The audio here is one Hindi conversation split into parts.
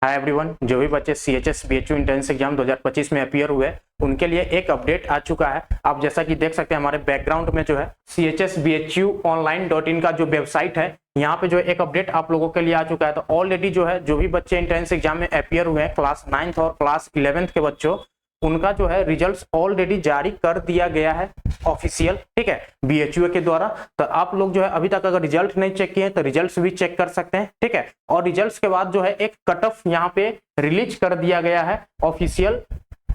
हाय एवरीवन, जो भी बच्चे CHS BHU एंट्रेंस एग्जाम 2025 में अपीयर हुए उनके लिए एक अपडेट आ चुका है। आप जैसा कि देख सकते हैं हमारे बैकग्राउंड में जो है CHS BHU online.in का जो वेबसाइट है, यहाँ पे जो एक अपडेट आप लोगों के लिए आ चुका है। तो ऑलरेडी जो है जो भी बच्चे एंट्रेंस एग्जाम में अपीयर हुए हैं क्लास 9th और क्लास 11th के बच्चों, उनका जो है रिजल्ट्स ऑलरेडी जारी कर दिया गया है ऑफिशियल, ठीक है, BHU के द्वारा। तो आप लोग जो है अभी तक अगर रिजल्ट नहीं चेक किए तो रिजल्ट्स भी चेक कर सकते हैं, ठीक है। और रिजल्ट्स के बाद जो है एक कट ऑफ यहाँ पे रिलीज कर दिया गया है ऑफिशियल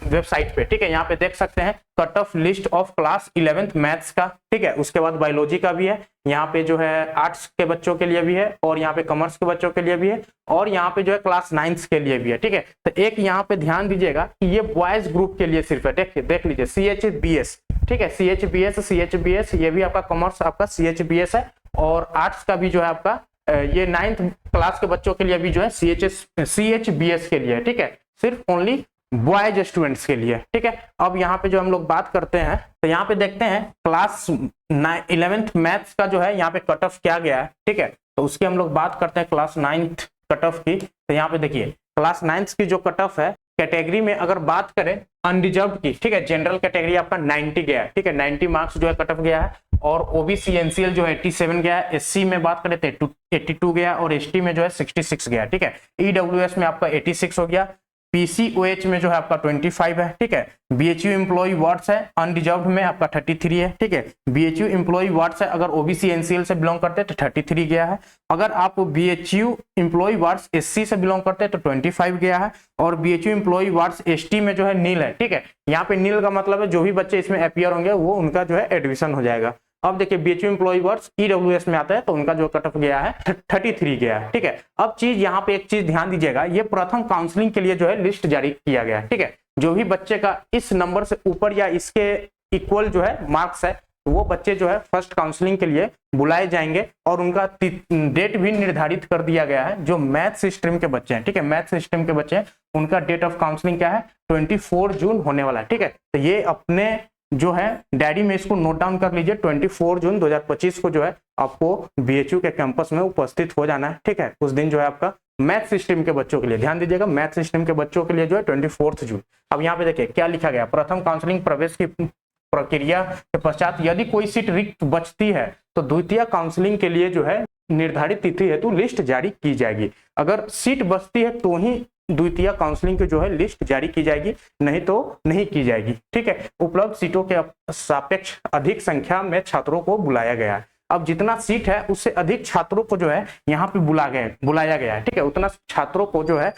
वेबसाइट पे, ठीक है। यहाँ पे देख सकते हैं cut off list of class 11th maths का, ठीक है। उसके बाद बायोलॉजी का भी है, यहाँ पे जो है आर्ट्स के बच्चों के लिए भी है, और यहाँ पे कॉमर्स के बच्चों के लिए भी है, और यहाँ पे जो है क्लास 9th के लिए भी है, ठीक है। तो एक यहाँ पे ध्यान दीजिएगा कि ये बॉयज ग्रुप के लिए सिर्फ है, देख लीजिए CHBS, ठीक है, CHBS ये भी आपका कॉमर्स आपका CHBS है, और आर्ट्स का भी जो है आपका ये 9th क्लास के बच्चों के लिए भी जो है CHBS के लिए है, ठीक है, सिर्फ ओनली बॉयज स्टूडेंट्स के लिए, ठीक है। अब यहाँ पे जो हम लोग बात करते हैं तो यहाँ पे देखते हैं क्लास 11th मैथ्स का जो है यहाँ पे कट ऑफ क्या गया है, ठीक है। तो उसकी हम लोग बात करते हैं क्लास 9th कट ऑफ की। तो यहाँ पे देखिए क्लास 9th की जो कट ऑफ है कैटेगरी में अगर बात करें अनरिजर्व की, ठीक है, जनरल कैटेगरी आपका 90 गया है, ठीक है, 90 मार्क्स जो है कट ऑफ गया है, और OBC NCL जो है 87 गया है, SC में बात करें तो 82 गया, और ST में जो है 66 गया, ठीक है। EWS में आपका 86 हो गया, PCOH में जो है आपका 25 है, ठीक है। BHU एम्प्लॉय वार्ड्स है अनरिजर्व में आपका 33 है, ठीक है। BHU एम्प्लॉय वार्ड्स है अगर OBC NCL से बिलोंग करते हैं तो 33 गया है, अगर आप BHU एम्प्लॉय वार्ड्स SC से बिलोंग करते हैं तो 25 गया है, और BHU एम्प्लॉय वार्ड्स ST में जो है नील है, ठीक है। यहाँ पे नील का मतलब है जो भी बच्चे इसमें अपीयर होंगे वो उनका जो है एडमिशन हो जाएगा। अब देखिए BHU एम्प्लॉय वर्ड्स EWS में आता है तो उनका जो कट ऑफ गया है 33 गया है, ठीक है। अब चीज यहाँ पे एक चीज ध्यान दीजिएगा, ये प्रथम काउंसलिंग के लिए जो है लिस्ट जारी किया गया है, ठीक है। जो भी बच्चे का इस नंबर से ऊपर या इसके इक्वल जो है मार्क्स है वो बच्चे जो है फर्स्ट काउंसलिंग के लिए बुलाए जाएंगे, और उनका डेट भी निर्धारित कर दिया गया है। जो मैथ्स स्ट्रीम के बच्चे हैं, ठीक है, मैथ्स स्ट्रीम के बच्चे हैं उनका डेट ऑफ काउंसलिंग क्या है 24 जून होने वाला है, ठीक है। तो ये अपने जो है डायरी में इसको नोट डाउन कर लीजिए, 24 जून 2025 को जो है आपको BHU के कैंपस में उपस्थित हो जाना है, ठीक है। उस दिन जो है आपका मैथ्स स्ट्रीम के बच्चों के लिए, ध्यान दीजिएगा, मैथ्स स्ट्रीम के बच्चों के लिए जो है 24 जून। अब यहाँ पे देखिए क्या लिखा गया, प्रथम काउंसलिंग प्रवेश की प्रक्रिया के पश्चात यदि कोई सीट रिक्त बचती है तो द्वितीय काउंसलिंग के लिए जो है निर्धारित तिथि हेतु लिस्ट जारी की जाएगी। अगर सीट बचती है तो ही द्वितीय काउंसलिंग की जो है लिस्ट जारी की जाएगी, नहीं तो नहीं की जाएगी, ठीक है। उपलब्ध सीटों के सापेक्ष अधिक संख्या में छात्रों को बुलाया गया है। अब जितना सीट है उससे अधिक छात्रों को जो है यहाँ पे बुलाया गया है, ठीक है, उतना छात्रों को जो है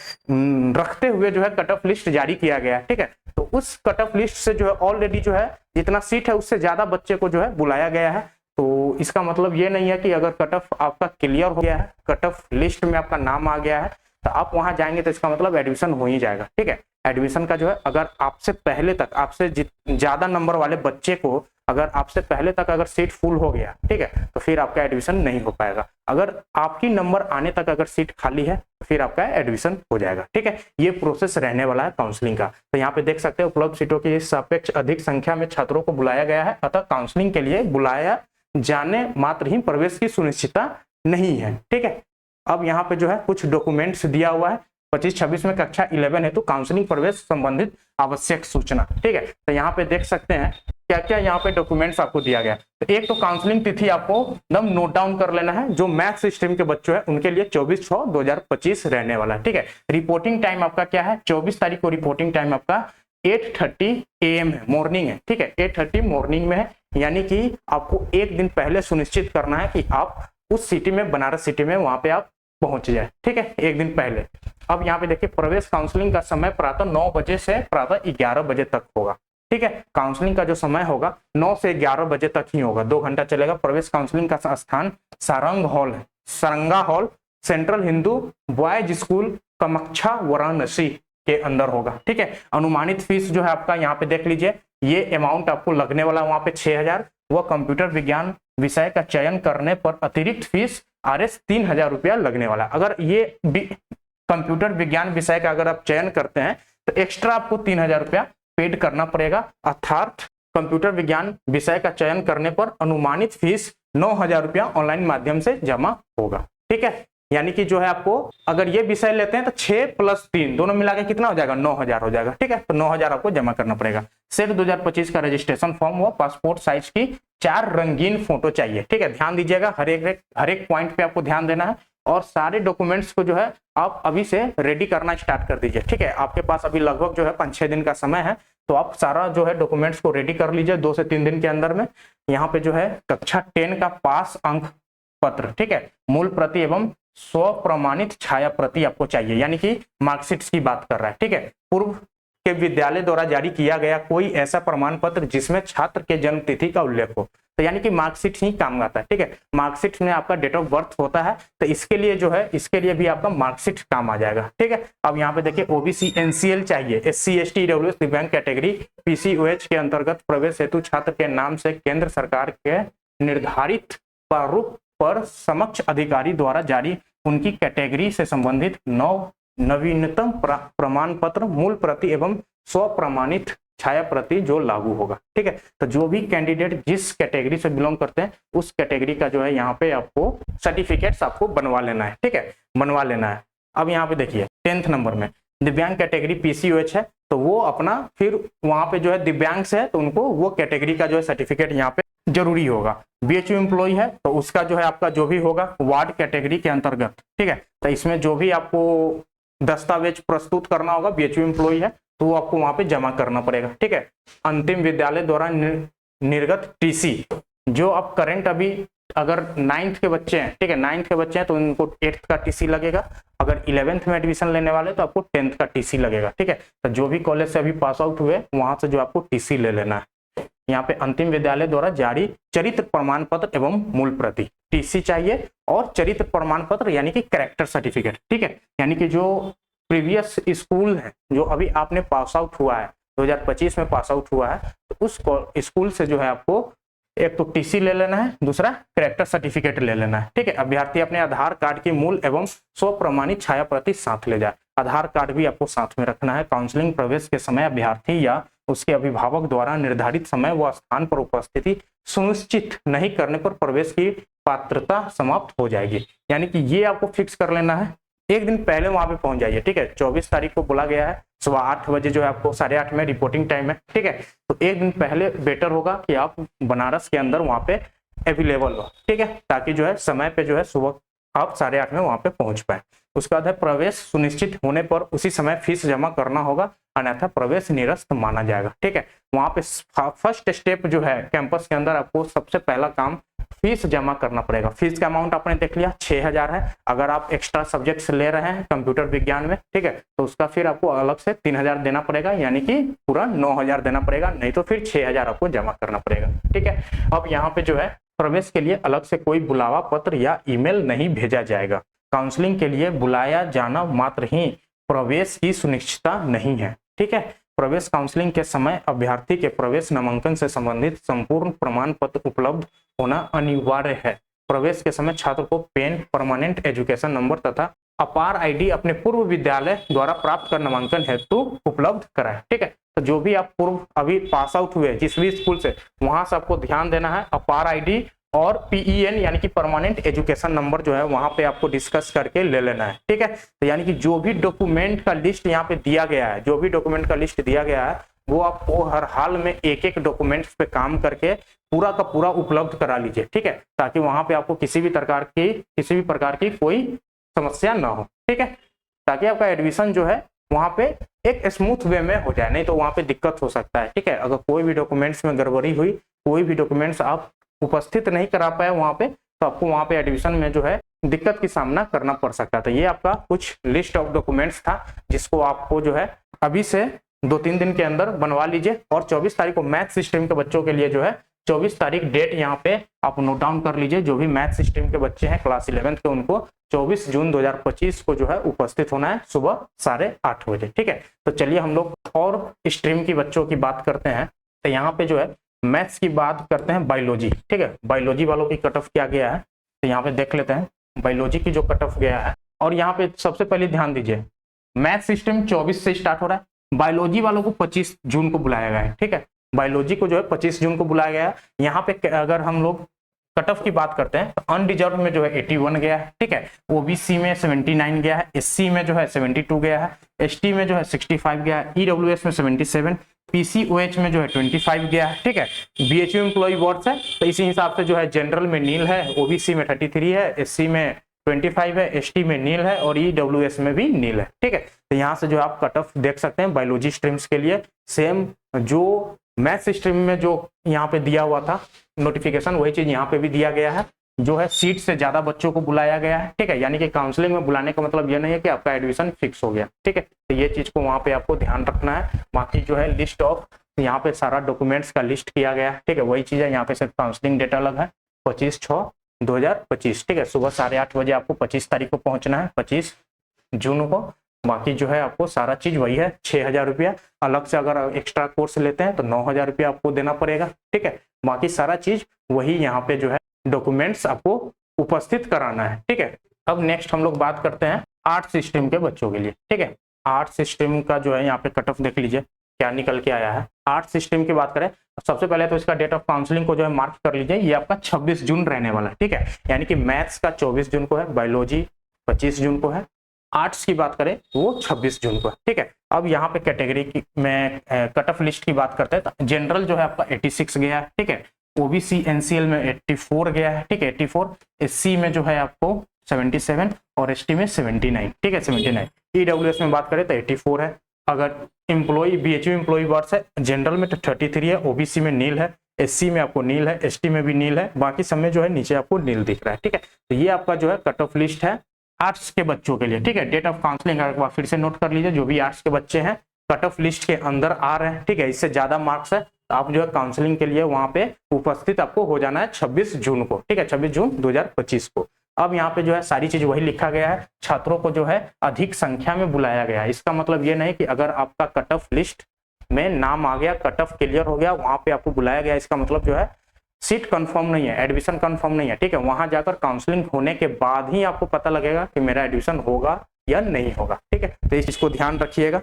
रखते हुए जो है कट ऑफ लिस्ट जारी किया गया है, ठीक है। तो उस कट ऑफ लिस्ट से जो है ऑलरेडी जो है जितना सीट है उससे ज्यादा बच्चे को जो है बुलाया गया है। तो इसका मतलब ये नहीं है कि अगर कट ऑफ आपका क्लियर हो गया है, कट ऑफ लिस्ट में आपका नाम आ गया है तो आप वहां जाएंगे तो इसका मतलब एडमिशन हो ही जाएगा, ठीक है। एडमिशन का जो है अगर आपसे पहले तक आपसे ज्यादा नंबर वाले बच्चे को अगर आपसे पहले तक अगर सीट फुल हो गया, ठीक है, तो फिर आपका एडमिशन नहीं हो पाएगा। अगर आपकी नंबर आने तक अगर सीट खाली है तो फिर आपका एडमिशन हो जाएगा, ठीक है। ये प्रोसेस रहने वाला है काउंसलिंग का। तो यहाँ पे देख सकते हैं उपलब्ध सीटों की सापेक्ष अधिक संख्या में छात्रों को बुलाया गया है, अतः काउंसलिंग के लिए बुलाया जाने मात्र ही प्रवेश की सुनिश्चितता नहीं है, ठीक है। अब यहाँ पे जो है कुछ डॉक्यूमेंट्स दिया हुआ है 25-26 में कक्षा 11 है तो काउंसलिंग प्रवेश संबंधित आवश्यक सूचना, ठीक है। तो यहाँ पे देख सकते हैं क्या क्या यहाँ पे डॉक्यूमेंट्स आपको दिया गया। तो एक तो काउंसलिंग तिथि आपको एकदम नोट डाउन कर लेना है, जो मैथ्स स्ट्रीम के बच्चों है उनके लिए 24/6/2025 रहने वाला है, ठीक है। रिपोर्टिंग टाइम आपका क्या है, 24 तारीख को रिपोर्टिंग टाइम आपका 8:30 AM है, मॉर्निंग है, ठीक है, 8:30 मॉर्निंग में है। यानी कि आपको एक दिन पहले सुनिश्चित करना है कि आप उस सिटी में, बनारस सिटी में वहां पे आप पहुंच जाए, ठीक है, एक दिन पहले। अब यहाँ पे देखिए प्रवेश काउंसलिंग का समय प्रातः 9 बजे से प्रातः 11 बजे तक होगा, ठीक है। काउंसलिंग का जो समय होगा 9 से 11 बजे तक ही होगा, 2 घंटा चलेगा। प्रवेश काउंसलिंग का स्थान Saranga hall central Hindu boys school Kamakhya Varanasi के अंदर होगा, ठीक है। अनुमानित फीस जो है आपका यहाँ पे देख लीजिए, ये अमाउंट आपको लगने वाला वहां पे 6000, वह कंप्यूटर विज्ञान विषय का चयन करने पर अतिरिक्त फीस RS 3000 रुपया लगने वाला। अगर ये कंप्यूटर विज्ञान विषय का अगर आप चयन करते हैं तो एक्स्ट्रा आपको 3000 रुपया पेड करना पड़ेगा, अर्थात कंप्यूटर विज्ञान विषय का चयन करने पर अनुमानित फीस 9000 रुपया ऑनलाइन माध्यम से जमा होगा, ठीक है। यानी कि जो है आपको अगर ये विषय लेते हैं तो 6 + 3 दोनों मिला के कितना हो जाएगा, 9,000 हो जाएगा। ठीक है, तो 9,000 आपको जमा करना पड़ेगा। सेट 2025 का रजिस्ट्रेशन फॉर्म व पासपोर्ट साइज की 4 रंगीन फोटो चाहिए। ठीक है, ध्यान दीजिएगा, हर एक पॉइंट पे आपको ध्यान देना है और सारे डॉक्यूमेंट्स को जो है आप अभी से रेडी करना स्टार्ट कर दीजिए। ठीक है, आपके पास अभी लगभग जो है 5-6 दिन का समय है, तो आप सारा जो है डॉक्यूमेंट्स को रेडी कर लीजिए 2 से 3 दिन के अंदर में। यहाँ पे जो है कक्षा 10 का पास अंक पत्र, ठीक है, मूल प्रति एवं स्व प्रमाणित छाया प्रति आपको चाहिए, यानी कि मार्कशीट की बात कर रहा है। ठीक है, पूर्व के विद्यालय द्वारा जारी किया गया कोई ऐसा प्रमाण पत्र जिसमें छात्र के जन्म तिथि का उल्लेख हो, तो यानी कि मार्कशीट ही काम आता है। ठीक है, मार्कशीट में आपका डेट ऑफ बर्थ होता है, तो इसके लिए जो है इसके लिए भी आपका मार्कशीट काम आ जाएगा। ठीक है, अब यहाँ पे देखिए ओबीसी एनसीएल चाहिए, SC ST EWS दिव्यांग कैटेगरी PCOH के अंतर्गत प्रवेश हेतु छात्र के नाम से केंद्र सरकार के निर्धारित प्रारूप पर समक्ष अधिकारी द्वारा जारी उनकी कैटेगरी से संबंधित नवीनतम प्रमाण पत्र, मूल प्रति एवं स्व प्रमाणित छाया प्रति जो लागू होगा। ठीक है, तो जो भी कैंडिडेट जिस कैटेगरी से बिलोंग करते हैं उस कैटेगरी का जो है यहाँ पे आपको सर्टिफिकेट्स आपको बनवा लेना है। ठीक है, बनवा लेना है। अब यहाँ पे देखिए 10th नंबर में दिव्यांग कैटेगरी PCOH है, तो वो अपना फिर वहां पे जो है दिव्यांग से है तो उनको वो कैटेगरी का जो है सर्टिफिकेट यहाँ पे जरूरी होगा। BHU एम्प्लॉय है तो उसका जो है आपका जो भी होगा वार्ड कैटेगरी के अंतर्गत। ठीक है, तो इसमें जो भी आपको दस्तावेज प्रस्तुत करना होगा, BHU एम्प्लॉय है तो वो आपको वहां पे जमा करना पड़ेगा। ठीक है, अंतिम विद्यालय द्वारा निर्गत TC जो अब करंट अभी अगर 9th के बच्चे हैं, ठीक है, 9th के बच्चे हैं तो उनको 8th का TC लगेगा, अगर 11th में एडमिशन लेने वाले तो आपको 10th का TC लगेगा। ठीक है, तो जो भी कॉलेज से अभी पास आउट हुए वहां से जो आपको TC ले लेना है। यहाँ पे अंतिम विद्यालय द्वारा जारी चरित्र प्रमाण पत्र एवं मूल प्रति TC चाहिए और चरित्र प्रमाण पत्र यानी कि कैरेक्टर सर्टिफिकेट। ठीक है, यानी कि जो प्रीवियस स्कूल है जो अभी आपने पास आउट हुआ है 2025 में पास आउट हुआ है तो उस स्कूल से जो है आपको एक तो TC ले लेना है, दूसरा कैरेक्टर सर्टिफिकेट ले लेना है। ठीक है, अभ्यर्थी अपने आधार कार्ड की मूल एवं स्व प्रमाणित छाया प्रति साथ ले जाए। आधार कार्ड भी आपको साथ में रखना है। काउंसलिंग प्रवेश के समय अभ्यर्थी या उसके अभिभावक द्वारा निर्धारित समय व स्थान पर उपस्थिति सुनिश्चित नहीं करने पर प्रवेश की पात्रता समाप्त हो जाएगी। यानी कि ये आपको फिक्स कर लेना है, एक दिन पहले वहां पे पहुंच जाइए। ठीक है, 24 तारीख को बुला गया है, सुबह 8 बजे जो है आपको 8:30 में रिपोर्टिंग टाइम है। ठीक है, तो एक दिन पहले बेटर होगा कि आप बनारस के अंदर वहां पे अवेलेबल हो। ठीक है, ताकि जो है समय पे जो है सुबह आप 8:30 में वहां पे पहुंच पाए। उसके बाद है प्रवेश सुनिश्चित होने पर उसी समय फीस जमा करना होगा, अन्यथा प्रवेश निरस्त माना जाएगा। ठीक है, वहां पे फर्स्ट स्टेप जो है कैंपस के अंदर आपको सबसे पहला काम फीस जमा करना पड़ेगा। फीस का अमाउंट आपने देख लिया 6,000 है। अगर आप एक्स्ट्रा सब्जेक्ट्स ले रहे हैं कंप्यूटर विज्ञान में, ठीक है, तो उसका फिर आपको अलग से 3,000 देना पड़ेगा, यानी कि पूरा 9,000 देना पड़ेगा, नहीं तो फिर 6,000 आपको जमा करना पड़ेगा। ठीक है, अब यहाँ पे जो है प्रवेश के लिए अलग से कोई बुलावा पत्र या ईमेल नहीं भेजा जाएगा। काउंसलिंग के लिए बुलाया जाना मात्र ही प्रवेश की सुनिश्चितता नहीं है। ठीक है, प्रवेश काउंसलिंग के समय अभ्यर्थी के प्रवेश नामांकन से संबंधित संपूर्ण प्रमाण पत्र उपलब्ध होना अनिवार्य है। प्रवेश के समय छात्र को पेन, परमानेंट एजुकेशन नंबर तथा अपार ID अपने पूर्व विद्यालय द्वारा प्राप्त कर नामांकन हेतु उपलब्ध कराए। ठीक है, तो जो भी आप पूर्व अभी पास आउट हुए जिस भी स्कूल से, वहां से आपको ध्यान देना है अपार ID और PEN यानी कि परमानेंट एजुकेशन नंबर जो है वहां पे आपको डिस्कस करके ले लेना है। ठीक है, तो यानी कि जो भी डॉक्यूमेंट का लिस्ट यहाँ पे दिया गया है, जो भी डॉक्यूमेंट का लिस्ट दिया गया है वो आपको हर हाल में एक डॉक्यूमेंट्स पे काम करके पूरा का पूरा उपलब्ध करा लीजिए। ठीक है, ताकि वहां पे आपको किसी भी प्रकार की कोई समस्या ना हो। ठीक है, ताकि आपका एडमिशन जो है वहां पे एक स्मूथ वे में हो जाए, नहीं तो वहां पे दिक्कत हो सकता है। ठीक है, अगर कोई भी डॉक्यूमेंट्स में गड़बड़ी हुई, कोई भी डॉक्यूमेंट्स आप उपस्थित नहीं करा पाए वहां पे, तो आपको वहां पे एडमिशन में जो है दिक्कत की सामना करना पड़ सकता है। तो ये आपका कुछ लिस्ट ऑफ डॉक्यूमेंट्स था जिसको आपको जो है अभी से 2-3 दिन के अंदर बनवा लीजिए। और 24 तारीख को मैथ सिस्टम के बच्चों के लिए जो है 24 तारीख डेट यहाँ पे आप नोट डाउन कर लीजिए। जो भी मैथ सिस्टम के बच्चे हैं क्लास 11th के, उनको 24 जून 2025 को जो है उपस्थित होना है सुबह 8:30 बजे। ठीक है, तो चलिए हम लोग और स्ट्रीम की बच्चों की बात करते हैं। तो यहाँ पे जो है मैथ्स की बात करते हैं, बायोलॉजी। ठीक है, बायोलॉजी वालों की कट ऑफ क्या गया है तो यहाँ पे देख लेते हैं बायोलॉजी की जो कट ऑफ गया है। और यहाँ पे सबसे पहले ध्यान दीजिए, मैथ सिस्टम 24 से स्टार्ट हो रहा है, बायोलॉजी वालों को 25 जून को बुलाया गया है। ठीक है, बायोलॉजी को जो है 25 जून को बुलाया गया है। यहाँ पे अगर हम लोग कट ऑफ की बात करते हैं तो अनरिजर्व में जो है 81 गया है, ठीक है, ओबीसी में 79 गया है, एससी में जो है 72 गया है, एसटी में जो है 65 गया है, ईडब्ल्यूएस में 77, पीसीओएच में जो है 25 गया है, ठीक है। बीएचयू एम्प्लॉय बोर्ड है तो इसी हिसाब से जो है जनरल में नील है, ओबीसी में 33 है, एससी में 25 है, एसटी में नील है और ईडब्ल्यूएस में भी नील है, ठीक है। तो यहाँ से जो आप कट ऑफ देख सकते हैं बायोलॉजी स्ट्रीम्स के लिए सेम जो मैथ्स स्ट्रीम में जो यहाँ पे दिया हुआ था नोटिफिकेशन वही चीज यहाँ पे भी दिया गया है, जो है सीट से ज्यादा बच्चों को बुलाया गया है, ठीक है। यानी कि काउंसलिंग में बुलाने का मतलब ये नहीं है कि आपका एडमिशन फिक्स हो गया, ठीक है। तो ये चीज को वहाँ पे आपको ध्यान रखना है। बाकी जो है लिस्ट ऑफ यहाँ पे सारा डॉक्यूमेंट्स का लिस्ट किया गया है, ठीक है, वही चीज है। यहाँ पे सिर्फ काउंसलिंग डेट अलग है 25/6/2025, ठीक है। सुबह 8:30 बजे आपको 25 तारीख को पहुंचना है, 25 जून को। बाकी जो है आपको सारा चीज वही है, 6,000 रुपया। अलग से अगर एक्स्ट्रा कोर्स लेते हैं तो 9,000 रुपया आपको देना पड़ेगा, ठीक है। बाकी सारा चीज वही यहाँ पे जो है डॉक्यूमेंट्स आपको उपस्थित कराना है, ठीक है। अब नेक्स्ट हम लोग बात करते हैं आर्ट सिस्टम के बच्चों के लिए, ठीक है। आर्ट सिस्टम का जो है यहाँ पे कट ऑफ देख लीजिए क्या निकल के आया है। आर्ट सिस्टम की बात करें सबसे पहले तो इसका डेट ऑफ काउंसलिंग को जो है मार्क कर लीजिए, ये आपका 26 जून रहने वाला है, ठीक है। यानी कि मैथ्स का 24 जून को है, बायोलॉजी 25 जून को है, आर्ट्स की बात करें वो 26 जून को है, ठीक है। अब यहाँ पे कैटेगरी में कट ऑफ लिस्ट की बात करते हैं तो जनरल जो है आपका 86 गया है, ठीक है। ओबीसी एनसीएल में 84 गया है, ठीक है, 84। एससी में जो है आपको 77 और एसटी में 79, ठीक है, 79। ईडब्ल्यूएस में बात करें तो 84 है। अगर एम्प्लॉय बीएचयू एम्प्लॉय वर्ड्स है, जनरल में तो 33 है, ओबीसी में नील है, एससी में आपको नील है, एसटी में भी नील है, बाकी सब में जो है नीचे आपको नील दिख रहा है, ठीक है। तो ये आपका जो है कट ऑफ लिस्ट है आर्ट्स के बच्चों के लिए, ठीक है। डेट ऑफ काउंसलिंग एक बार फिर से नोट कर लीजिए, जो भी आर्ट्स के बच्चे हैं कट ऑफ लिस्ट के अंदर आ रहे हैं, ठीक है, इससे ज्यादा मार्क्स है तो आप जो है काउंसलिंग के लिए वहां पे उपस्थित आपको हो जाना है 26 जून को, ठीक है, 26 जून 2025 को। अब यहाँ पे जो है सारी चीज वही लिखा गया है, छात्रों को जो है अधिक संख्या में बुलाया गया है। इसका मतलब ये नहीं कि अगर आपका कट ऑफ लिस्ट में नाम आ गया, कट ऑफ क्लियर हो गया, वहां पे आपको बुलाया गया, इसका मतलब जो है सीट कंफर्म नहीं है, एडमिशन कंफर्म नहीं है, ठीक है। वहां जाकर काउंसलिंग होने के बाद ही आपको पता लगेगा कि मेरा एडमिशन होगा या नहीं होगा, ठीक है। तो इस चीज को ध्यान रखिएगा,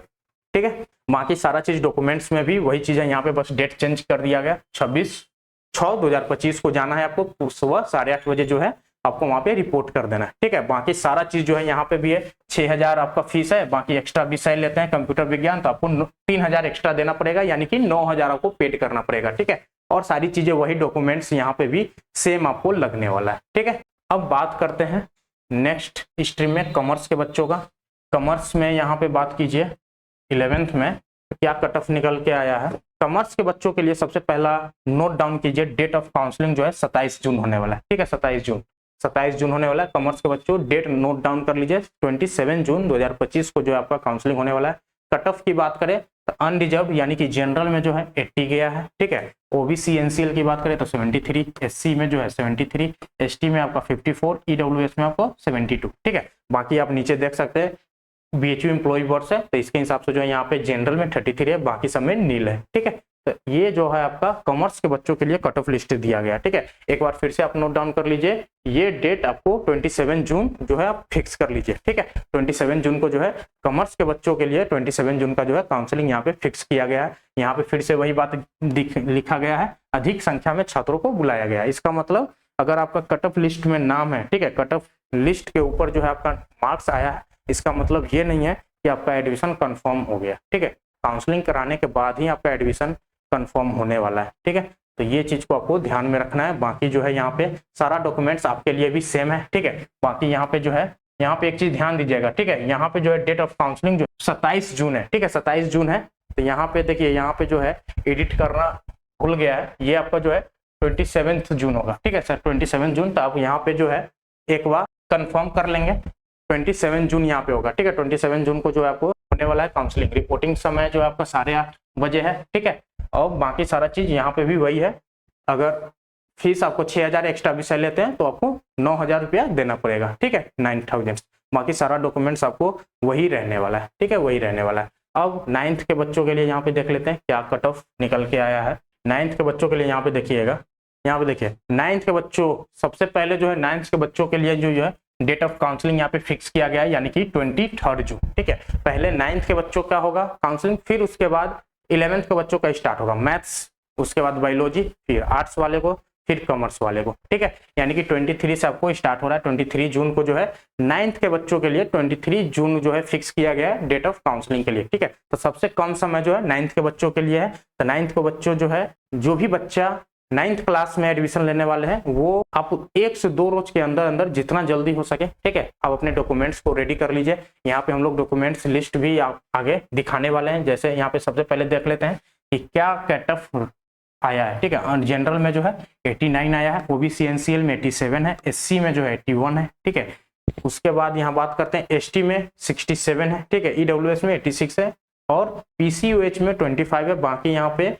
ठीक है। बाकी सारा चीज डॉक्यूमेंट्स में भी वही चीज है, यहाँ पे बस डेट चेंज कर दिया गया, 26/6/2025 को जाना है आपको, सुबह 8:30 बजे जो है आपको वहां पे रिपोर्ट कर देना है, ठीक है। बाकी सारा चीज जो है यहाँ पे भी है, 6,000 आपका फीस है, बाकी एक्स्ट्रा विषय लेते हैं कंप्यूटर विज्ञान तो आपको 3,000 एक्स्ट्रा देना पड़ेगा, यानी कि 9,000 आपको पेड करना पड़ेगा, ठीक है। और सारी चीजें वही डॉक्यूमेंट्स यहाँ पे भी सेम आपको लगने वाला है, ठीक है। अब बात करते हैं नेक्स्ट स्ट्रीम में कॉमर्स के बच्चों का। कॉमर्स में यहाँ पे बात कीजिए 11th में क्या कट ऑफ निकल के आया है। कॉमर्स के बच्चों के लिए सबसे पहला नोट डाउन कीजिए, डेट ऑफ काउंसलिंग जो है 27 जून होने वाला है, ठीक है, 27 जून होने वाला है। कॉमर्स के बच्चों डेट नोट डाउन कर लीजिए, 27 जून 2025 को जो आपका काउंसलिंग होने वाला है। कट ऑफ की बात करें तो अनरिजर्व यानी कि जनरल में जो है 80 गया है, ठीक है। ओबीसी एनसीएल की बात करें तो 73, एससी में जो है 73, एसटी में आपका 54, ईडब्ल्यूएस में आपको 72, ठीक है। बाकी आप नीचे देख सकते हैं बीएचयू एम्प्लॉय वर्ड्स है तो इसके हिसाब से जो है यहाँ पे जनरल में 33 है, बाकी सब में नील है, ठीक है। तो ये जो है आपका कॉमर्स के बच्चों के लिए कट ऑफ लिस्ट दिया गया, ठीक है। एक बार फिर से आप नोट डाउन कर लीजिए, ये डेट आपको 27 जून जो है आप फिक्स कर लीजिए, ठीक है। 27 जून को जो है कॉमर्स के बच्चों के लिए 27 जून का जो है काउंसलिंग यहाँ पे फिक्स किया गया है। यहाँ पे फिर से वही बात लिखा गया है, अधिक संख्या में छात्रों को बुलाया गया है। इसका मतलब अगर आपका कट ऑफ लिस्ट में नाम है, ठीक है, कट ऑफ लिस्ट के ऊपर जो है आपका मार्क्स आया है, इसका मतलब ये नहीं है कि आपका एडमिशन कंफर्म हो गया, ठीक है। काउंसलिंग कराने के बाद ही आपका एडमिशन कंफर्म होने वाला है, ठीक है। तो ये चीज को आपको ध्यान में रखना है। बाकी जो है यहाँ पे सारा डॉक्यूमेंट्स आपके लिए भी सेम है, ठीक है। बाकी यहाँ पे जो है यहाँ पे एक चीज ध्यान दीजिएगा, ठीक है। यहाँ पे जो है डेट ऑफ काउंसलिंग जो 27 जून है, ठीक है, 27 जून है। तो यहाँ पे देखिए, यहाँ पे जो है एडिट करना भूल गया है, ये आपका जो है 27 जून होगा, ठीक है सर, 27 जून। तो आप यहाँ पे जो है एक बार कंफर्म कर लेंगे, 27 जून यहाँ पे होगा, ठीक है। 27 जून को जो है आपको होने वाला है काउंसलिंग। रिपोर्टिंग समय जो है आपका 8:30 बजे है, ठीक है। और बाकी सारा चीज यहाँ पे भी वही है। अगर फीस आपको 6,000 एक्स्ट्रा विषय लेते हैं तो आपको 9,000 रुपया देना पड़ेगा, ठीक है, 9,000। बाकी सारा डॉक्यूमेंट्स आपको वही रहने वाला है, ठीक है, वही रहने वाला है। अब 9th के बच्चों के लिए यहाँ पे देख लेते हैं क्या कट ऑफ निकल के आया है। 9th के बच्चों के लिए यहाँ पे देखिएगा, यहाँ पे देखिए 9th के बच्चों, सबसे पहले जो है 9th के बच्चों के लिए जो है डेट ऑफ काउंसलिंग यहाँ पे फिक्स किया गया है, यानी कि 23 जून, ठीक है। पहले 9th के बच्चों का होगा काउंसलिंग, फिर उसके बाद 11th के बच्चों का स्टार्ट होगा मैथ्स, उसके बाद बायोलॉजी, फिर आर्ट्स वाले को, फिर कॉमर्स वाले को, ठीक है। यानी कि 23 से आपको स्टार्ट हो रहा है। 23 जून को जो है 9th के बच्चों के लिए 23 जून जो है फिक्स किया गया है डेट ऑफ काउंसलिंग के लिए, ठीक है। तो सबसे कम समय जो है 9th के बच्चों के लिए है। तो 9th के बच्चों जो है, जो भी बच्चा 9th क्लास में एडमिशन लेने वाले हैं, वो आप 1 से 2 रोज के अंदर अंदर जितना जल्दी हो सके, ठीक है, आप अपने डॉक्यूमेंट्स को रेडी कर लीजिए। यहाँ पे हम लोग डॉक्यूमेंट्स लिस्ट भी आगे दिखाने वाले हैं। जैसे यहाँ पे सबसे पहले देख लेते हैं कि क्या कट ऑफ आया है, ठीक है। जनरल में जो है 89 आया है, ओबीसी एनसीएल में 87 है, एससी में जो है 81 है, ठीक है। उसके बाद यहाँ बात करते हैं एसटी में 67 है, ठीक है, ईडब्ल्यूएस में 86 है और पीसीयूएच में 25 है। बाकी यहाँ पे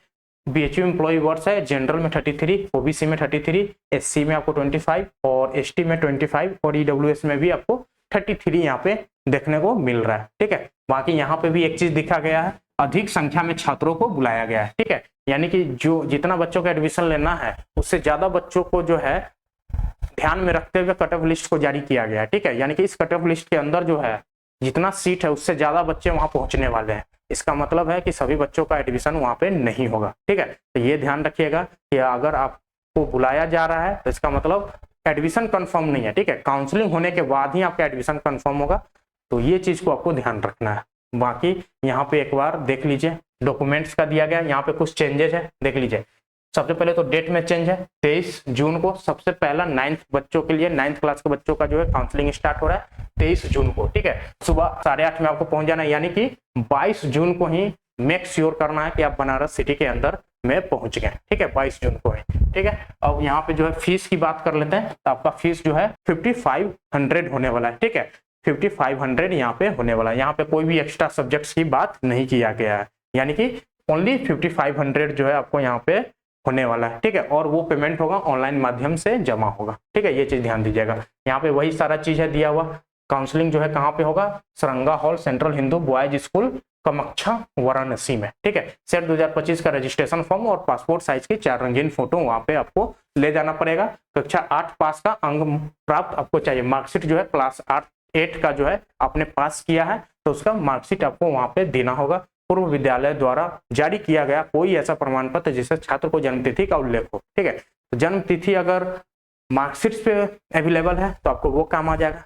बीएचयू एम्प्लॉय वर्ड्स है, जनरल में 33, ओबीसी में 33, एससी में आपको 25 और एसटी में 25 और ईडब्ल्यूएस में भी आपको 33 यहाँ पे देखने को मिल रहा है, ठीक है। बाकी यहाँ पे भी एक चीज दिखा गया है, अधिक संख्या में छात्रों को बुलाया गया है, ठीक है। यानी कि जो जितना बच्चों का एडमिशन लेना है उससे ज्यादा बच्चों को जो है ध्यान में रखते हुए कट ऑफ लिस्ट को जारी किया गया है, ठीक है। यानी कि इस कट ऑफ लिस्ट के अंदर जो है जितना सीट है उससे ज्यादा बच्चे वहां पहुंचने वाले हैं। इसका मतलब है कि सभी बच्चों का एडमिशन वहां पे नहीं होगा, ठीक है। तो ये ध्यान रखिएगा कि अगर आपको बुलाया जा रहा है तो इसका मतलब एडमिशन कंफर्म नहीं है, ठीक है। काउंसलिंग होने के बाद ही आपका एडमिशन कंफर्म होगा, तो ये चीज को आपको ध्यान रखना है। बाकी यहाँ पे एक बार देख लीजिए डॉक्यूमेंट्स का दिया गया, यहाँ पे कुछ चेंजेस है, देख लीजिए। सबसे पहले तो डेट में चेंज है, 23 जून को सबसे पहला 9th बच्चों के लिए 9th क्लास के बच्चों का जो है काउंसलिंग स्टार्ट हो रहा है 23 जून को, ठीक है। सुबह 8:30 में आपको पहुंच जाना है, यानी कि 22 जून को ही मेक श्योर करना है कि आप बनारस सिटी के अंदर में पहुंच गए, ठीक है, 22 जून को ही, ठीक है। अब यहाँ पे जो है फीस की बात कर लेते हैं, तो आपका फीस जो है 5500 होने वाला है, ठीक है। 5500 यहाँ पे होने वाला है। यहाँ पे कोई भी एक्स्ट्रा सब्जेक्ट्स की बात नहीं किया गया है, यानी कि ओनली 5500 जो है आपको यहाँ पे होने वाला है, ठीक है। और वो पेमेंट होगा ऑनलाइन माध्यम से जमा होगा, ठीक है। ये चीज ध्यान दीजिएगा। यहाँ पे वही सारा चीज है दिया हुआ। काउंसलिंग जो है कहाँ पे होगा, Saranga hall central Hindu boys school Kamakhya Varanasi में, ठीक है। सेट 2025 का रजिस्ट्रेशन फॉर्म और पासपोर्ट साइज की 4 रंगीन फोटो वहां पे आपको ले जाना पड़ेगा। कक्षा 8 पास का अंक प्राप्त आपको चाहिए। मार्कशीट जो है क्लास 8 का जो है आपने पास किया है तो उसका मार्कशीट आपको वहां पे देना होगा। पूर्व विद्यालय द्वारा जारी किया गया कोई ऐसा प्रमाण पत्र जिससे छात्र को जन्मतिथि का उल्लेख हो, ठीक है। तो जन्म तिथि अगर मार्कशीट पे अवेलेबल है तो आपको वो काम आ जाएगा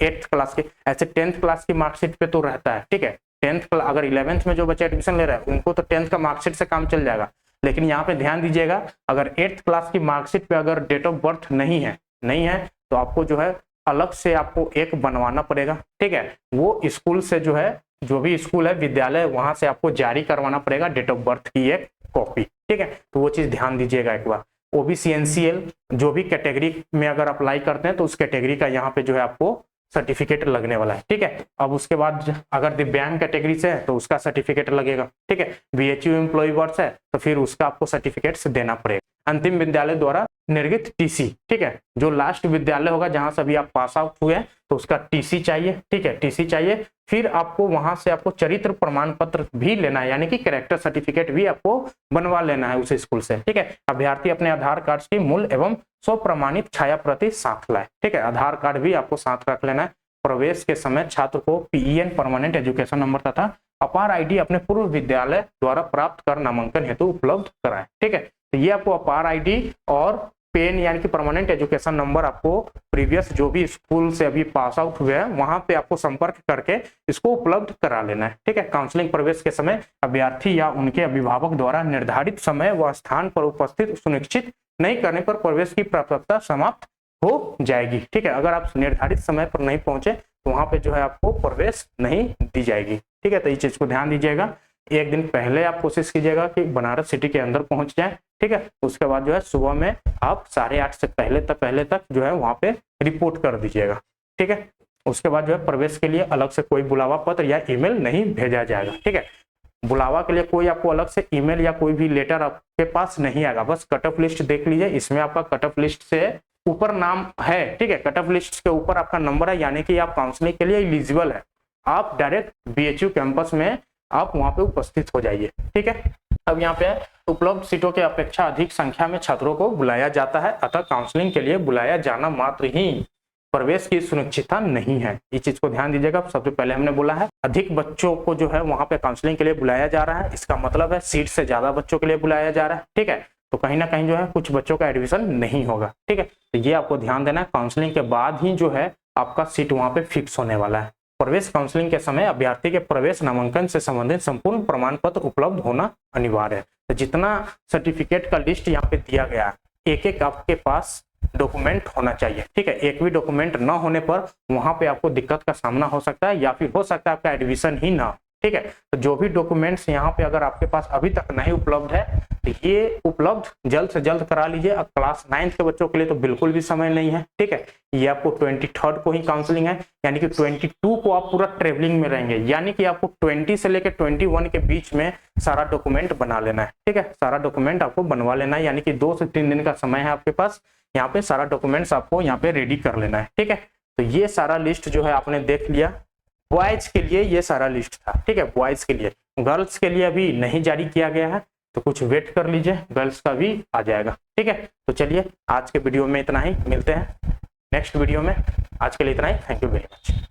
8th क्लास के। ऐसे 10th क्लास की मार्कशीट पे तो रहता है, ठीक है। 10th अगर 11th में जो बच्चे एडमिशन ले रहे हैं उनको तो 10th का मार्कशीट से काम चल जाएगा, लेकिन यहाँ पे ध्यान दीजिएगा अगर 8th क्लास की मार्कशीट पे अगर डेट ऑफ बर्थ नहीं है तो आपको जो है अलग से आपको एक बनवाना पड़ेगा, ठीक है। वो स्कूल से जो है, जो भी स्कूल है विद्यालय, वहां से आपको जारी करवाना पड़ेगा डेट ऑफ बर्थ की एक कॉपी, ठीक है। तो वो चीज ध्यान दीजिएगा एक बार। ओबीसी एनसीएल जो भी कैटेगरी में अगर अप्लाई करते हैं तो उस कैटेगरी का यहाँ पे जो है आपको सर्टिफिकेट लगने वाला है, ठीक है। अब उसके बाद अगर दिव्यांग कैटेगरी से है तो उसका सर्टिफिकेट लगेगा, ठीक है। बीएचयू एम्प्लॉय वर्ड्स है तो फिर उसका आपको सर्टिफिकेट देना पड़ेगा। अंतिम विद्यालय द्वारा निर्गत टीसी, ठीक है। जो लास्ट विद्यालय होगा जहां से अभी आप पास आउट हुए हैं तो उसका टीसी चाहिए, ठीक है, टीसी चाहिए। फिर आपको वहां से आपको चरित्र प्रमाण पत्र भी लेना है, यानी कि कैरेक्टर सर्टिफिकेट भी आपको बनवा लेना है उस स्कूल से, ठीक है। अभ्यर्थी अपने आधार कार्ड की मूल एवं स्व प्रमाणित छाया प्रति साथ लाए, ठीक है। आधार कार्ड भी आपको साथ रख लेना है। प्रवेश के समय छात्र को पीईएन परमानेंट एजुकेशन नंबर तथा अपार आईडी अपने पूर्व विद्यालय द्वारा प्राप्त कर नामांकन हेतु उपलब्ध कराएं, ठीक है। तो ये आपको अपार आईडी और पेन यानी कि परमानेंट एजुकेशन नंबर आपको प्रीवियस जो भी स्कूल से अभी पास आउट हुए हैं वहां पे आपको संपर्क करके इसको उपलब्ध करा लेना है, ठीक है। काउंसलिंग प्रवेश के समय अभ्यर्थी या उनके अभिभावक द्वारा निर्धारित समय व स्थान पर उपस्थित सुनिश्चित नहीं करने पर प्रवेश की प्राप्तता समाप्त हो जाएगी, ठीक है। अगर आप निर्धारित समय पर नहीं पहुंचे तो वहां पे जो है आपको प्रवेश नहीं दी जाएगी, ठीक है। तो इस चीज को ध्यान दीजिएगा। एक दिन पहले आप कोशिश कीजिएगा कि बनारस सिटी के अंदर पहुंच जाए, ठीक है। उसके बाद जो है सुबह में आप 8:30 से पहले तक जो है वहां पे रिपोर्ट कर दीजिएगा, ठीक है। उसके बाद जो है प्रवेश के लिए अलग से कोई बुलावा पत्र या ईमेल नहीं भेजा जाएगा, ठीक है। बुलावा के लिए कोई आपको अलग से ईमेल या कोई भी लेटर आपके पास नहीं आएगा। बस कट ऑफ लिस्ट देख लीजिए, इसमें आपका कट ऑफ लिस्ट से ऊपर नाम है, ठीक है। कट ऑफ लिस्ट के ऊपर आपका नंबर है, यानी कि आप काउंसलिंग के लिए एलिजिबल है। आप डायरेक्ट बीएचयू कैंपस में आप वहां पे उपस्थित हो जाइए, ठीक है। अब यहाँ पे उपलब्ध सीटों की अपेक्षा अधिक संख्या में छात्रों को बुलाया जाता है, अतः काउंसलिंग के लिए बुलाया जाना मात्र ही प्रवेश की सुनिश्चितता नहीं है। इस चीज को ध्यान दीजिएगा। सबसे पहले हमने बोला है अधिक बच्चों को जो है वहां पे काउंसलिंग के लिए बुलाया जा रहा है, इसका मतलब है सीट से ज्यादा बच्चों के लिए बुलाया जा रहा है, ठीक है। तो कहीं ना कहीं जो है कुछ बच्चों का एडमिशन नहीं होगा। ठीक है, तो ये आपको ध्यान देना है। काउंसलिंग के बाद ही जो है आपका सीट वहां पे फिक्स होने वाला है। प्रवेश काउंसलिंग के समय अभ्यर्थी के प्रवेश नामांकन से संबंधित संपूर्ण प्रमाण पत्र उपलब्ध होना अनिवार्य है। तो जितना सर्टिफिकेट का लिस्ट यहाँ पे दिया गया है, एक एक आपके पास डॉक्यूमेंट होना चाहिए। ठीक है, एक भी डॉक्यूमेंट ना होने पर वहां पे आपको दिक्कत का सामना हो सकता है या फिर हो सकता है आपका एडमिशन ही ना। ठीक है, तो जो भी डॉक्यूमेंट्स यहाँ पे अगर आपके पास अभी तक नहीं उपलब्ध है तो ये उपलब्ध जल्द से जल्द करा लीजिए। अब क्लास 9th के बच्चों के लिए तो बिल्कुल भी समय नहीं है। ठीक है, ये आपको 23rd को ही काउंसलिंग है, यानी कि 22 को आप पूरा ट्रेवलिंग में रहेंगे, यानी कि आपको 20 से लेकर 21 के बीच में सारा डॉक्यूमेंट बना लेना है। ठीक है, सारा डॉक्यूमेंट आपको बनवा लेना है, यानी कि 2 से 3 दिन का समय है आपके पास। यहाँ पे सारा डॉक्यूमेंट्स आपको यहाँ पे रेडी कर लेना है। ठीक है, तो ये सारा लिस्ट जो है आपने देख लिया। बॉयज के लिए ये सारा लिस्ट था। ठीक है, बॉयज के लिए। गर्ल्स के लिए अभी नहीं जारी किया गया है, तो कुछ वेट कर लीजिए, गर्ल्स का भी आ जाएगा। ठीक है, तो चलिए आज के वीडियो में इतना ही, मिलते हैं नेक्स्ट वीडियो में। आज के लिए इतना ही, थैंक यू वेरी मच।